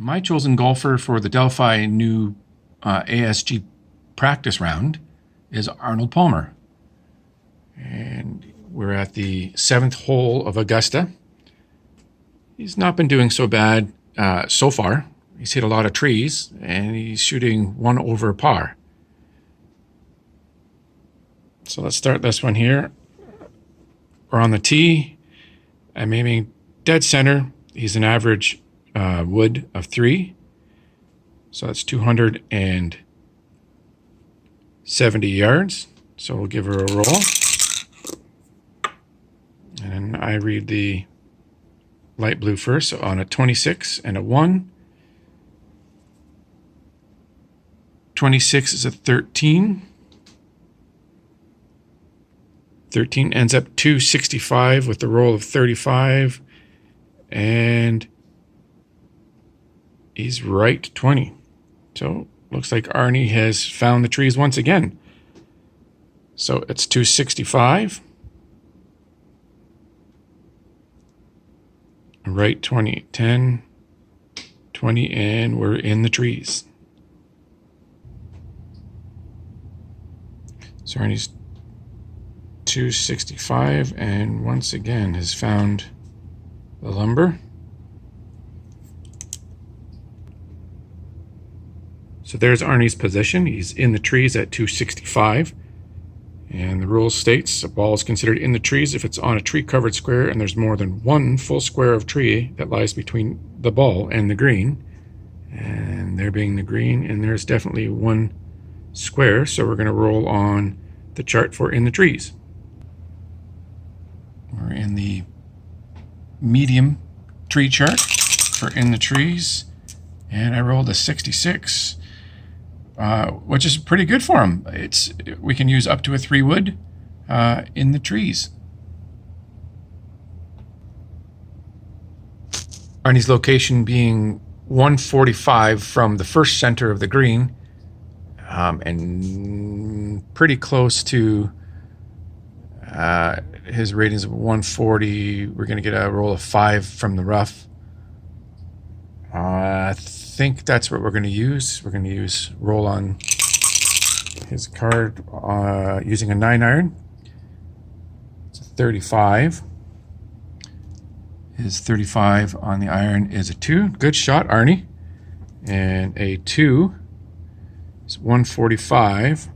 My chosen golfer for the Delphi new ASG practice round is Arnold Palmer. And we're at the 7th hole of Augusta. He's not been doing so bad so far. He's hit a lot of trees, and he's shooting 1 over par. So let's start this one here. We're on the tee. I'm aiming dead center. He's an average wood of 3. So that's 270 yards. So we'll give her a roll. And I read the light blue first. So on a 26 and a 1. 26 is a 13. 13 ends up 265 with the roll of 35. And he's right 20. So looks like Arnie has found the trees once again. So it's 265. Right 20, 10, 20, and we're in the trees. So Arnie's 265 and once again has found the lumber. So there's Arnie's position. He's in the trees at 265. And the rule states a ball is considered in the trees if it's on a tree-covered square and there's more than 1 full square of tree that lies between the ball and the green. And there being the green, and there's definitely 1 square, so we're going to roll on the chart for in the trees. We're in the medium tree chart for in the trees, and I rolled a 66. Which is pretty good for him. We can use up to a 3 wood in the trees. Arnie's location being 145 from the first center of the green, and pretty close to his ratings of 140. We're going to get a roll of 5 from the rough. I think that's what we're going to use. We're going to use roll on his card using a 9-iron. It's a 35. His 35 on the iron is a 2. Good shot, Arnie. And a 2 is 145.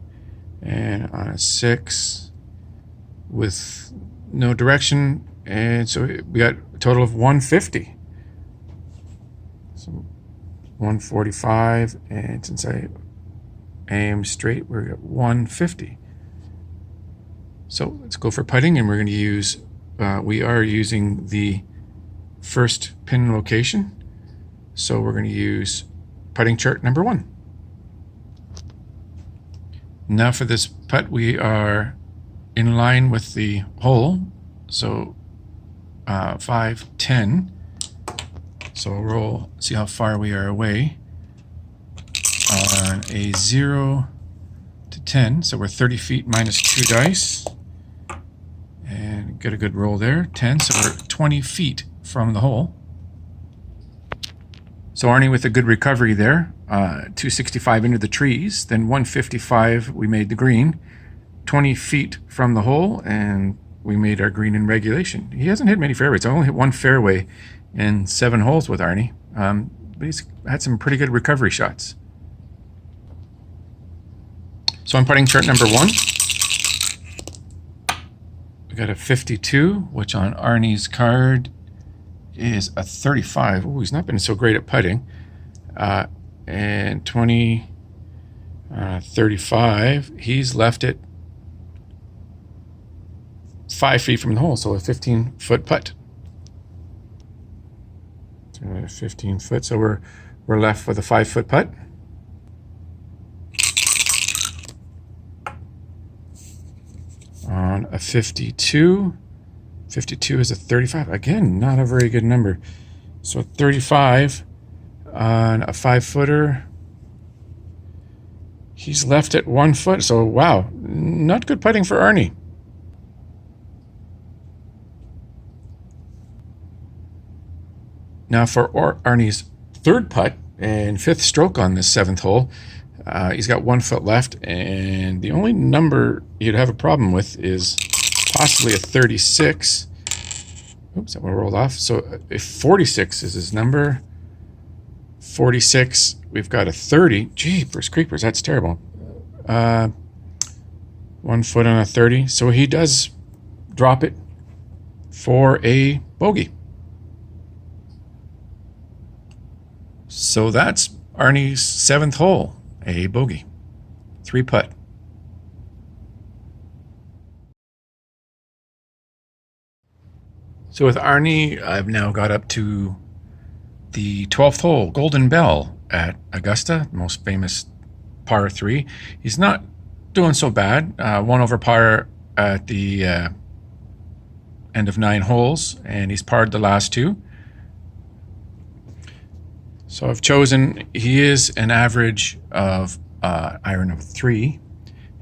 And on a 6 with no direction. And so we got a total of 150. 145, and since I aim straight, we're at 150. So let's go for putting, and we're going to use, we are using the first pin location. So we're going to use putting chart number 1. Now for this putt, we are in line with the hole. So 5, 10. So we'll roll, see how far we are away on a 0 to 10. So we're 30 feet minus 2 dice. And get a good roll there, 10. So we're 20 feet from the hole. So Arnie with a good recovery there. 265 into the trees. Then 155, we made the green. 20 feet from the hole, and we made our green in regulation. He hasn't hit many fairways. I only hit 1 fairway in 7 holes with Arnie, but he's had some pretty good recovery shots. So I'm putting chart number 1. We got a 52, which on Arnie's card is a 35. Oh, he's not been so great at putting. And 20, 35. He's left it 5 feet from the hole, so a 15-foot putt. 15 foot, so we're left with a 5-foot putt. On a 52. 52 is a 35. Again, not a very good number. So 35 on a 5-footer. He's left at 1 foot, so wow, not good putting for Arnie. Now for Arnie's third putt and fifth stroke on this seventh hole. He's got 1 foot left, and the only number you'd have a problem with is possibly a 36. Oops, that one rolled off. So if 46 is his number, 46, we've got a 30. Jeepers creepers, that's terrible. 1 foot on a 30. So he does drop it for a bogey. So that's Arnie's 7th hole, a bogey, 3 putt. So with Arnie, I've now got up to the 12th hole, Golden Bell at Augusta, most famous par 3. He's not doing so bad. 1 over par at the end of 9 holes, and he's parred the last 2. So I've chosen, he is an average of iron of 3,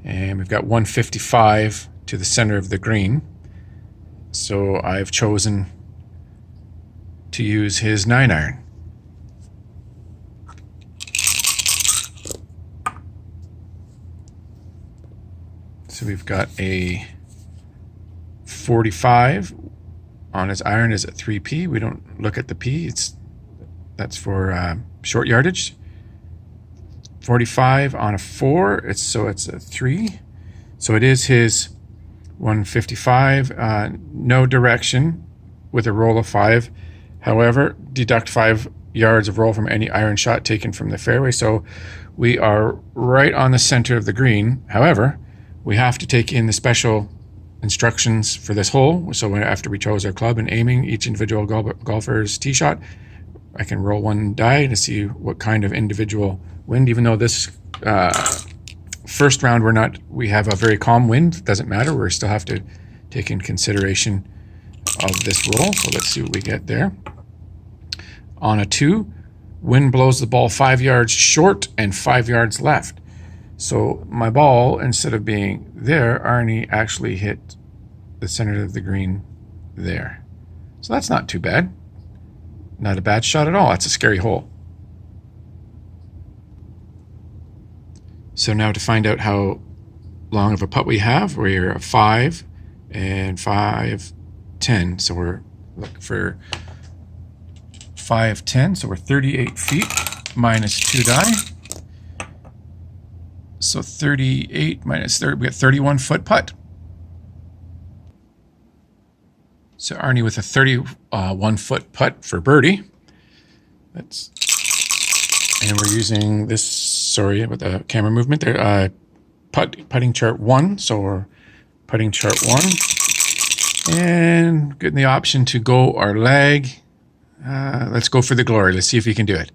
and we've got 155 to the center of the green. So I've chosen to use his 9 iron. So we've got a 45 on his iron is at 3p. We don't look at the p. That's for short yardage. 45 on a 4. It's a 3. So it is his 155. No direction with a roll of 5. However, deduct 5 yards of roll from any iron shot taken from the fairway. So we are right on the center of the green. However, we have to take in the special instructions for this hole. So after we chose our club and aiming each individual golfer's tee shot, I can roll 1 die to see what kind of individual wind, even though this first round we have a very calm wind. It doesn't matter. We still have to take in consideration of this roll. So let's see what we get there. On a 2, wind blows the ball 5 yards short and 5 yards left. So my ball, instead of being there, Arnie actually hit the center of the green there. So that's not too bad. Not a bad shot at all. That's a scary hole. So now to find out how long of a putt we have, we're a 5 and 5, 10. So we're looking for 5, 10. So we're 38 feet minus 2 die. So 38 minus 30, we got 31 foot putt. So Arnie with a 31 foot putt for birdie. And we're using this, sorry about the camera movement there, putting chart 1. So we're putting chart 1 and getting the option to go our lag. Let's go for the glory. Let's see if we can do it.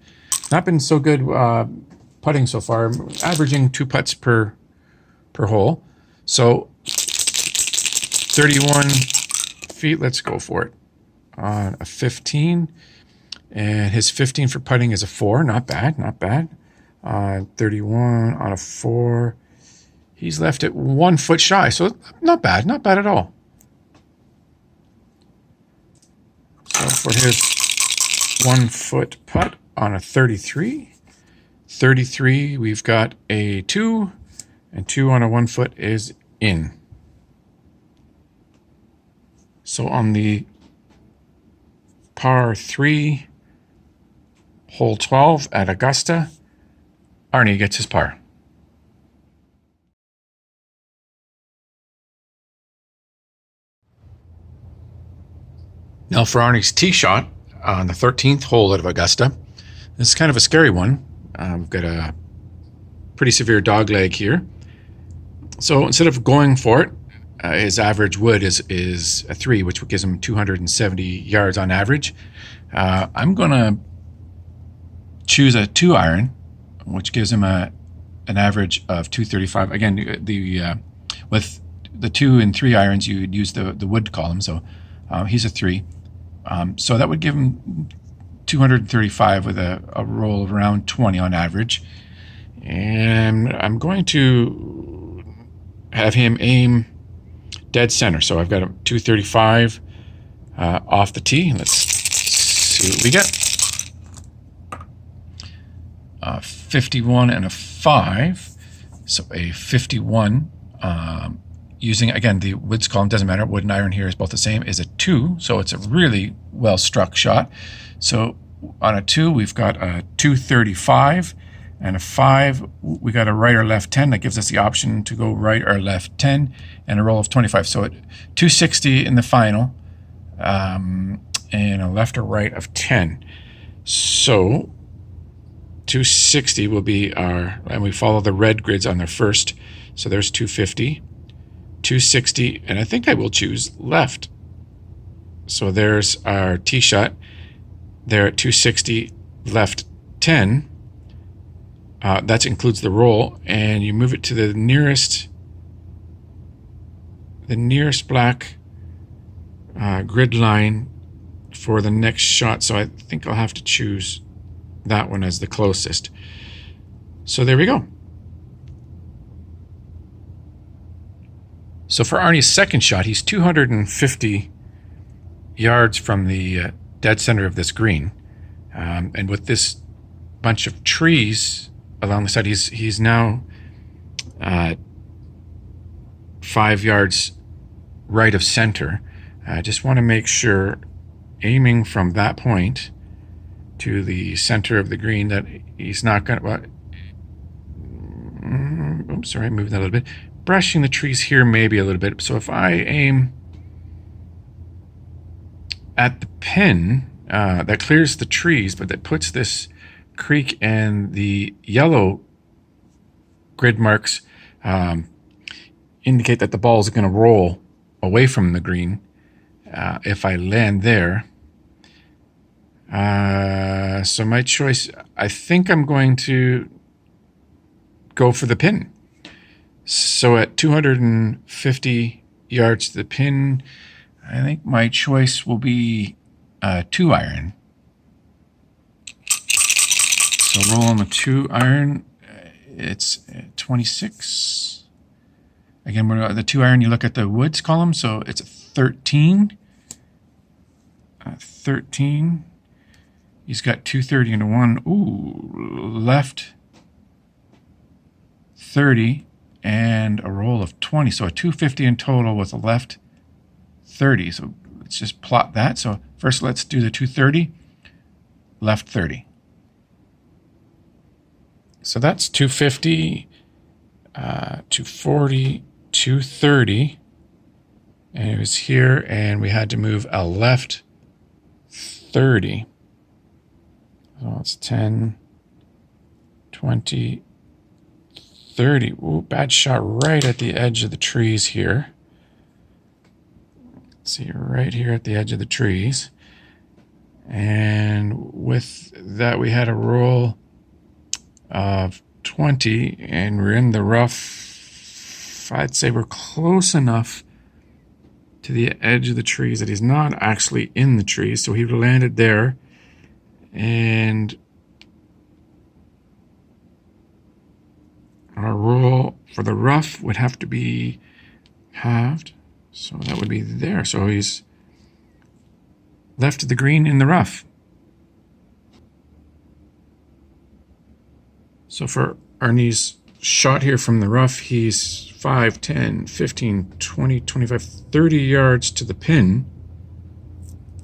Not been so good putting so far, averaging 2 putts per hole. So 31 feet, let's go for it. On a 15, and his 15 for putting is a 4. Not bad, not bad. 31 on a 4. He's left it 1 foot shy, so not bad at all. So for his 1 foot putt on a 33, we've got a 2, and 2 on a 1 foot is in. So on the par 3, hole 12 at Augusta, Arnie gets his par. Now for Arnie's tee shot on the 13th hole at Augusta. This is kind of a scary one. We've got a pretty severe dog leg here. So instead of going for it, his average wood is a 3, which gives him 270 yards on average. I'm going to choose a 2 iron, which gives him an average of 235. Again, with the 2 and 3 irons, you would use the wood column. So he's a 3. So that would give him 235 with a roll of around 20 on average. And I'm going to have him aim dead center. So I've got a 235 off the tee. Let's see what we get. 51 and a 5. So a 51, using, again, the woods column, doesn't matter, wood and iron here is both the same, is a 2. So it's a really well struck shot. So on a 2, we've got a 235, and a 5, we got a right or left 10. That gives us the option to go right or left 10, and a roll of 25. So at 260 in the final, and a left or right of 10. So 260 will be our, and we follow the red grids on there first. So there's 250, 260, and I think I will choose left. So there's our tee shot there at 260, left 10. That includes the roll, and you move it to the nearest black grid line for the next shot. So I think I'll have to choose that one as the closest. So there we go. So for Arnie's second shot, he's 250 yards from the dead center of this green, and with this bunch of trees along the side, he's now 5 yards right of center. I just want to make sure, aiming from that point to the center of the green, that he's not going to, oops, sorry, move that a little bit. Brushing the trees here maybe a little bit. So if I aim at the pin, that clears the trees, but that puts this creek and the yellow grid marks indicate that the ball is going to roll away from the green if I land there. So my choice, I think I'm going to go for the pin. So at 250 yards to the pin, I think my choice will be 2 iron. So roll on the 2 iron. It's 26. Again, the 2 iron, you look at the woods column, so it's a 13. 13. He's got 230 and a 1. Ooh, left 30 and a roll of 20. So a 250 in total with a left 30. So let's just plot that. So first let's do the 230, left 30. So that's 250, 240, 230. And it was here, and we had to move a left 30. So it's 10, 20, 30. Ooh, bad shot right at the edge of the trees here. Let's see, right here at the edge of the trees. And with that, we had a roll of 20, and we're in the rough. I'd say we're close enough to the edge of the trees that he's not actually in the trees. So he landed there, and our roll for the rough would have to be halved. So that would be there. So he's left of the green in the rough. So for Arnie's shot here from the rough, he's 5, 10, 15, 20, 25, 30 yards to the pin.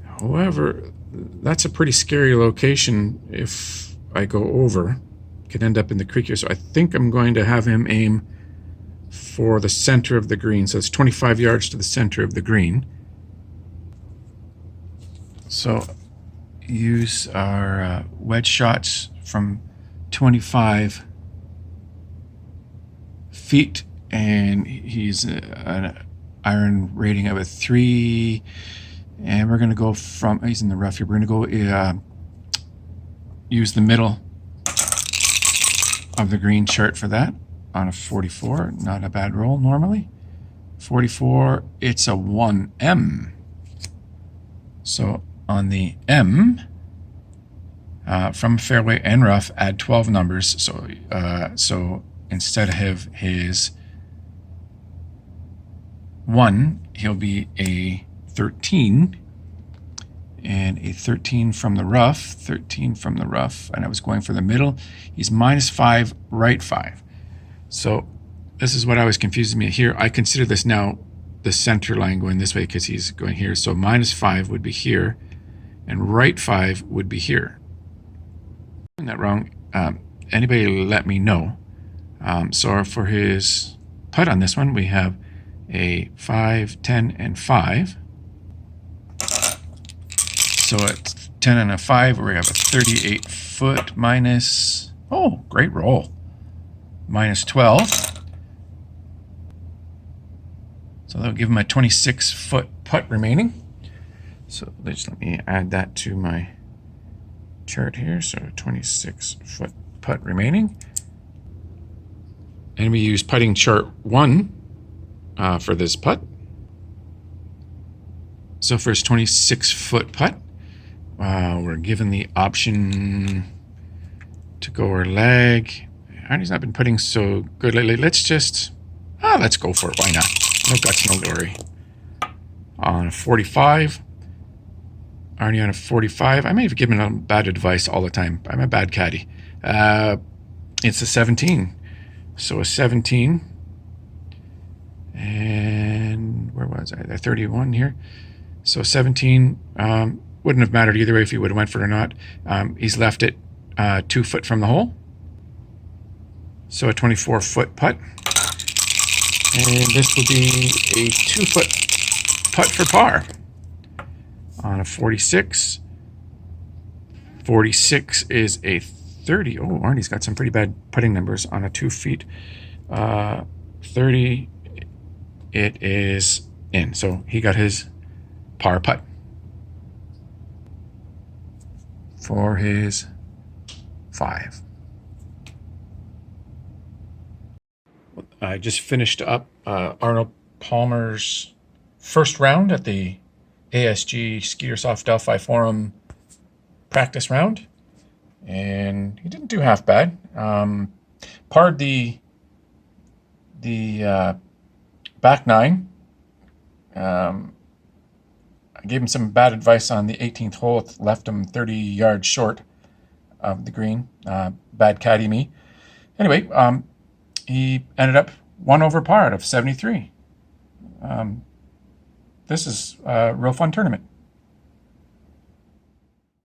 However, that's a pretty scary location if I go over. Could end up in the creek here. So I think I'm going to have him aim for the center of the green. So it's 25 yards to the center of the green. So use our wedge shots from 25 feet, and he's an iron rating of a 3, and we're going to go from, he's in the rough here, we're going to go use the middle of the green chart for that on a 44. Not a bad roll normally. 44, it's a 1M. So on the M, from fairway and rough, add 12 numbers. So instead of his 1, he'll be a 13. And and a 13 from the rough. 13 from the rough, and I was going for the middle. He's -5, right 5. So this is what always confuses me here. I consider this now the center line going this way because he's going here. So -5 would be here, and right 5 would be here. I'm that wrong. Anybody let me know. So for his putt on this one, we have a 5, 10, and 5. So at 10 and a 5, we have a 38 foot minus, oh, great roll, -12. So that'll give him a 26 foot putt remaining. So just let me add that to my chart here. So 26 foot putt remaining. And we use putting chart 1 for this putt. So for his 26 foot putt, we're given the option to go or lag. Arnie's not been putting so good lately. Let's just, let's go for it. Why not? No guts, no glory. On a 45. Arnie on a 45. I may have given him bad advice all the time. I'm a bad caddy. It's a 17. So a 17. And where was I? The 31 here. So 17 wouldn't have mattered either way if he would have went for it or not. He's left it 2 foot from the hole. So a 24 foot putt. And this will be a 2 foot putt for par on a 46. 46 is a 30. Oh, Arnie's got some pretty bad putting numbers on a 2 feet. 30, it is in. So he got his par putt for his 5. I just finished up Arnold Palmer's first round at the ASG SkeeterSoft Delphi Forum practice round, and he didn't do half bad. Parred the back 9. I gave him some bad advice on the 18th hole. It left him 30 yards short of the green. Bad caddy me. Anyway, he ended up 1 over par out of 73. This is a real fun tournament.